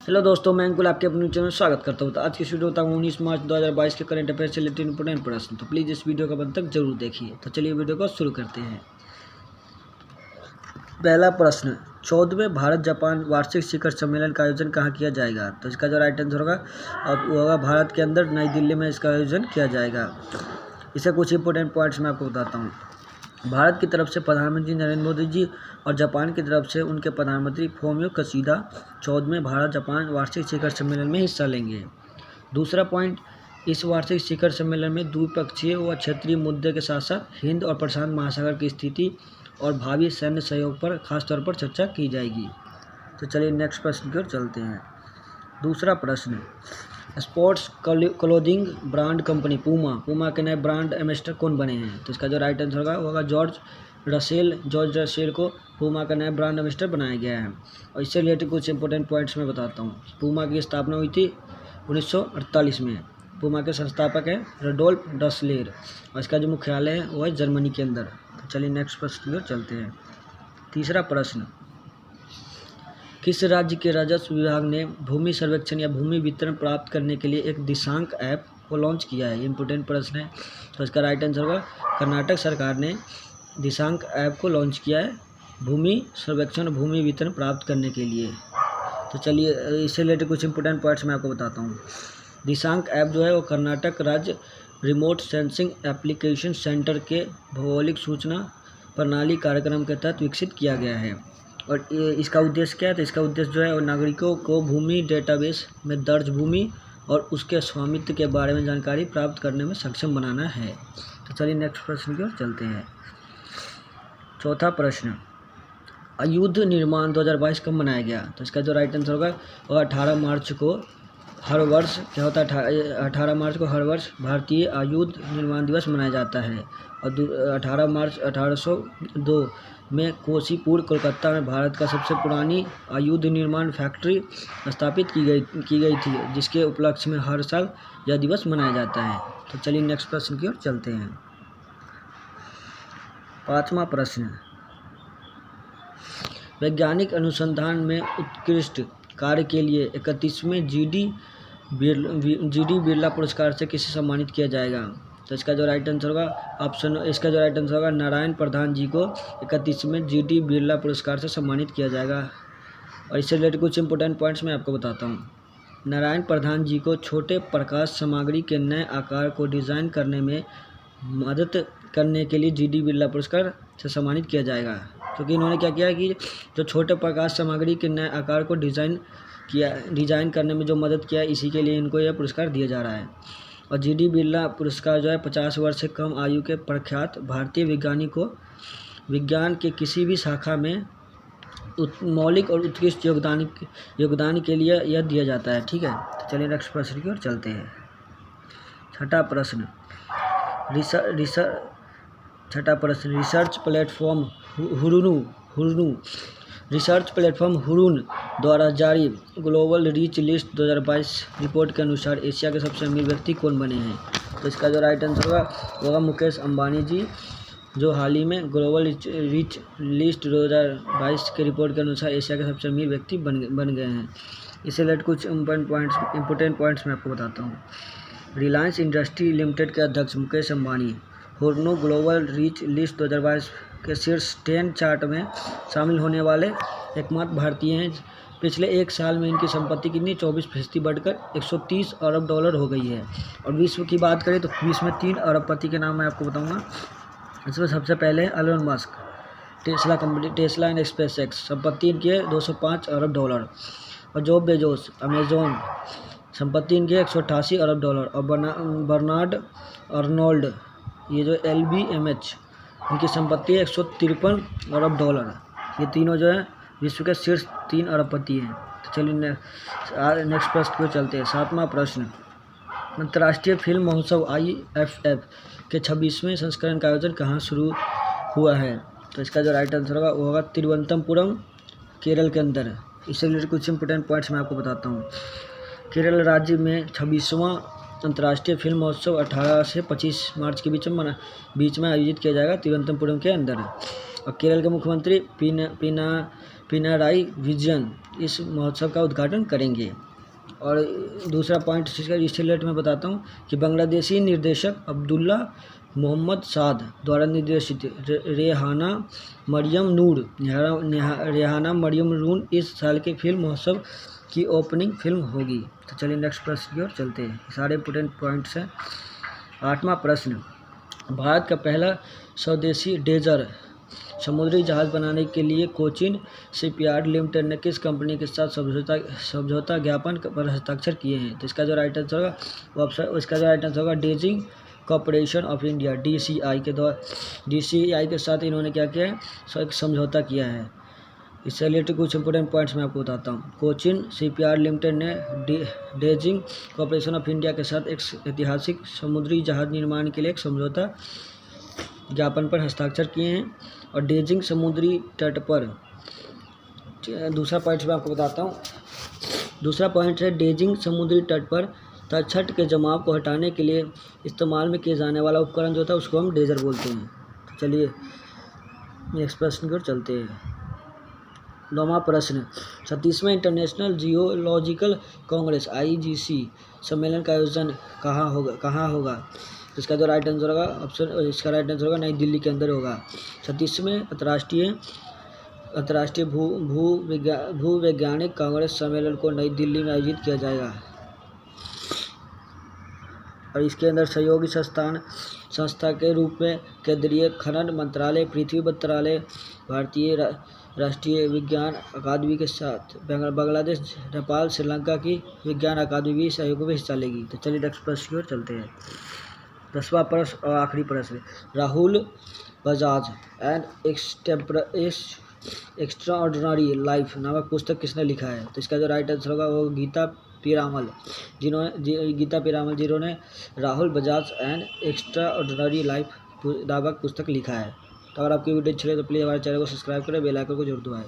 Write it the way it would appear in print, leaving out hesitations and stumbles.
Hello दोस्तों, मैं अंकुल आपके अपने चैनल में स्वागत करता हूं। तो आज की वीडियो बताऊँ 19 मार्च 2022 के करंट अफेयर से रिलेटेड इंपोर्टेंट प्रश्न। तो प्लीज़ इस वीडियो का अंत तक जरूर देखिए। तो चलिए वीडियो को शुरू करते हैं। पहला प्रश्न, 14वें भारत जापान वार्षिक शिखर सम्मेलन का आयोजन कहाँ किया जाएगा? तो इसका जो राइट आंसर होगा वो होगा भारत के अंदर नई दिल्ली में इसका आयोजन किया जाएगा। इससे कुछ इंपॉर्टेंट पॉइंट्स मैं आपको बताता हूँ। भारत की तरफ से प्रधानमंत्री नरेंद्र मोदी जी और जापान की तरफ से उनके प्रधानमंत्री फोमियो किशिदा 14वें भारत जापान वार्षिक शिखर सम्मेलन में हिस्सा लेंगे। दूसरा पॉइंट, इस वार्षिक शिखर सम्मेलन में द्विपक्षीय व क्षेत्रीय मुद्दे के साथ साथ हिंद और प्रशांत महासागर की स्थिति और भावी सैन्य सहयोग पर खासतौर पर चर्चा की जाएगी। तो चलिए नेक्स्ट प्रश्न की ओर चलते हैं। दूसरा प्रश्न, sports clothing brand company Puma के नए ब्रांड एम्बेसडर कौन बने हैं? तो इसका जो राइट आंसर होगा जॉर्ज रसेल को पूमा का नया ब्रांड एम्बेसडर बनाया गया है। और इससे रिलेटेड कुछ इंपॉर्टेंट पॉइंट्स मैं बताता हूँ। पूमा की स्थापना हुई थी 1948 में। पूमा के संस्थापक हैं रडोल्फ डसलेर और इसका जो मुख्यालय है वो है जर्मनी के अंदर। तो चलिए नेक्स्ट प्रश्न की ओर चलते हैं। तीसरा प्रश्न, किस राज्य के राजस्व विभाग ने भूमि सर्वेक्षण या भूमि वितरण प्राप्त करने के लिए एक दिशांक ऐप को लॉन्च किया है? इंपोर्टेंट प्रश्न है। तो इसका राइट आंसर होगा कर्नाटक सरकार ने दिशांक ऐप को लॉन्च किया है भूमि सर्वेक्षण और भूमि वितरण प्राप्त करने के लिए। तो चलिए इससे रिलेटेड कुछ इंपॉर्टेंट पॉइंट्स मैं आपको बताता हूँ। दिशांक ऐप जो है वो कर्नाटक राज्य रिमोट सेंसिंग एप्लीकेशन सेंटर के भौगोलिक सूचना प्रणाली कार्यक्रम के तहत विकसित किया गया है। और इसका उद्देश्य क्या है? तो इसका उद्देश्य जो है वो नागरिकों को भूमि डेटाबेस में दर्ज भूमि और उसके स्वामित्व के बारे में जानकारी प्राप्त करने में सक्षम बनाना है। तो चलिए नेक्स्ट प्रश्न की ओर चलते हैं। चौथा प्रश्न, आयुध निर्माण 2022 कब मनाया गया? तो इसका जो राइट आंसर होगा वो 18 मार्च को हर वर्ष क्या होता है 18 मार्च को हर वर्ष भारतीय आयुध निर्माण दिवस मनाया जाता है। और 18 मार्च 1802 में कोसीपुर कोलकाता में भारत का सबसे पुरानी आयुध निर्माण फैक्ट्री स्थापित की गई थी, जिसके उपलक्ष्य में हर साल यह दिवस मनाया जाता है। तो चलिए नेक्स्ट प्रश्न की ओर चलते हैं। पांचवा प्रश्न, वैज्ञानिक अनुसंधान में उत्कृष्ट कार्य के लिए 31वें जीडी बिरला पुरस्कार से किसे सम्मानित किया जाएगा? तो इसका जो राइट आंसर होगा नारायण प्रधान जी को 31वें जीडी बिरला पुरस्कार से सम्मानित किया जाएगा। और इससे रिलेटेड कुछ इंपॉर्टेंट पॉइंट्स मैं आपको बताता हूँ। नारायण प्रधान जी को छोटे प्रकाश सामग्री के नए आकार को डिज़ाइन करने में मदद करने के लिए जीडी बिरला पुरस्कार से सम्मानित किया जाएगा, क्योंकि इन्होंने क्या किया कि जो छोटे प्रकाश सामग्री के नए आकार को डिज़ाइन करने में जो मदद किया, इसी के लिए इनको यह पुरस्कार दिया जा रहा है। और जीडी बिरला पुरस्कार जो है 50 वर्ष से कम आयु के प्रख्यात भारतीय वैज्ञानिक को विज्ञान के किसी भी शाखा में मौलिक और उत्कृष्ट योगदान के लिए यह दिया जाता है। ठीक है, तो चलिए नेक्स्ट प्रश्न की ओर चलते हैं। छठा प्रश्न, रिसर्च प्लेटफॉर्म हुरुन द्वारा जारी ग्लोबल रीच लिस्ट 2022 रिपोर्ट के अनुसार एशिया के सबसे अमीर व्यक्ति कौन बने हैं? तो इसका जो राइट आंसर होगा मुकेश अंबानी जी, जो हाल ही में ग्लोबल रीच लिस्ट 2022 के रिपोर्ट के अनुसार एशिया के सबसे अमीर व्यक्ति बन गए हैं। इससे रिलेटेड कुछ इंपॉर्टेंट पॉइंट्स मैं आपको बताता हूँ। रिलायंस इंडस्ट्री लिमिटेड के अध्यक्ष Mukesh Ambani Hurun global rich list 2022 के शीर्ष 10 चार्ट में शामिल होने वाले एकमात्र भारतीय हैं। पिछले एक साल में इनकी संपत्ति कितनी 24% बढ़कर 130 अरब डॉलर हो गई है। और विश्व की बात करें तो विश्व में 3 अरबपति के नाम मैं आपको बताऊंगा। इसमें सबसे पहले है Elon Musk, Tesla and SpaceX, संपत्ति इनकी है 205 अरब डॉलर। और जॉब बेजोस, अमेजोन, संपत्ति इनकी है 188 अरब डॉलर। और बर्नार्ड अर्नोल्ड, ये जो LVMH, इनकी संपत्ति है 153 अरब डॉलर। ये तीनों जो है विश्व के शीर्ष 3 अरबपति हैं। तो चलिए नेक्स्ट प्रश्न पर चलते हैं। सातवां प्रश्न, अंतर्राष्ट्रीय फिल्म महोत्सव IFF के 26वें संस्करण का आयोजन कहाँ शुरू हुआ है? तो इसका जो राइट आंसर होगा वो होगा तिरुवनंतपुरम, केरल के अंदर। इससे रिलेटेड कुछ इंपॉर्टेंट पॉइंट्स मैं आपको बताता हूँ। केरल राज्य में 26वां अंतर्राष्ट्रीय फिल्म महोत्सव 18 से 25 मार्च के बीच में आयोजित किया जाएगा तिरुवनंतपुरम के अंदर। और केरल के मुख्यमंत्री पिनाराई विजयन इस महोत्सव का उद्घाटन करेंगे। और दूसरा पॉइंट इसका रिलेटेड मैं बताता हूँ कि बांग्लादेशी निर्देशक अब्दुल्ला मोहम्मद साद द्वारा निर्देशित रेहाना मरियम नूर इस साल के फिल्म महोत्सव की ओपनिंग फिल्म होगी। तो चलिए नेक्स्ट प्रश्न की ओर चलते हैं। सारे इंपोर्टेंट पॉइंट्स हैं। 8वां प्रश्न, भारत का पहला स्वदेशी ड्रेजर समुद्री जहाज बनाने के लिए कोचिन शिपयार्ड लिमिटेड ने किस कंपनी के साथ समझौता ज्ञापन पर हस्ताक्षर किए हैं? तो इसका जो राइट आंसर होगा dredging corporation of India DCI के साथ इन्होंने क्या किया है? एक समझौता किया है। इससे रिलेटेड कुछ इंपोर्टेंट पॉइंट्स मैं आपको बताता हूँ। कोचिन शिपयार्ड लिमिटेड ने ड्रेजिंग कॉरपोरेशन ऑफ इंडिया के साथ एक ऐतिहासिक समुद्री जहाज निर्माण के लिए एक समझौता ज्ञापन पर हस्ताक्षर किए हैं। और ड्रेजिंग समुद्री तट पर, दूसरा पॉइंट मैं आपको बताता हूँ। दूसरा पॉइंट है ड्रेजिंग समुद्री तट पर तलछट के जमाव को हटाने के लिए इस्तेमाल में किए जाने वाला उपकरण जो होता है उसको हम ड्रेजर बोलते हैं। तो चलिए नेक्स्ट प्रश्न की ओर चलते हैं। 9वां प्रश्न, 37वें इंटरनेशनल जियोलॉजिकल कांग्रेस IGC सम्मेलन का आयोजन कहाँ होगा? इसका जो राइट आंसर होगा नई दिल्ली के अंदर होगा। 36वें अंतर्राष्ट्रीय भूवैज्ञानिक कांग्रेस सम्मेलन को नई दिल्ली में आयोजित किया जाएगा। और इसके अंदर सहयोगी संस्था के रूप में केंद्रीय खनन मंत्रालय, पृथ्वी मंत्रालय, भारतीय राष्ट्रीय विज्ञान अकादमी के साथ बांग्लादेश, नेपाल, श्रीलंका की विज्ञान अकादमी भी सहयोग में हिस्सा लेगी। तो चलिए नेक्स्ट प्रश्न की ओर चलते हैं। 10वां प्रश्न और आखिरी प्रश्न, Rahul Bajaj and extraordinary life नामक पुस्तक किसने लिखा है? तो इसका जो राइट आंसर होगा वो गीता पीरामल जिन्होंने Rahul Bajaj and extraordinary life नामक पुस्तक लिखा है। तो अगर आपकी वीडियो अच्छी लगे तो प्लीज़ हमारे चैनल को सब्सक्राइब करें, बेल आइकन को जरूर दबाएं।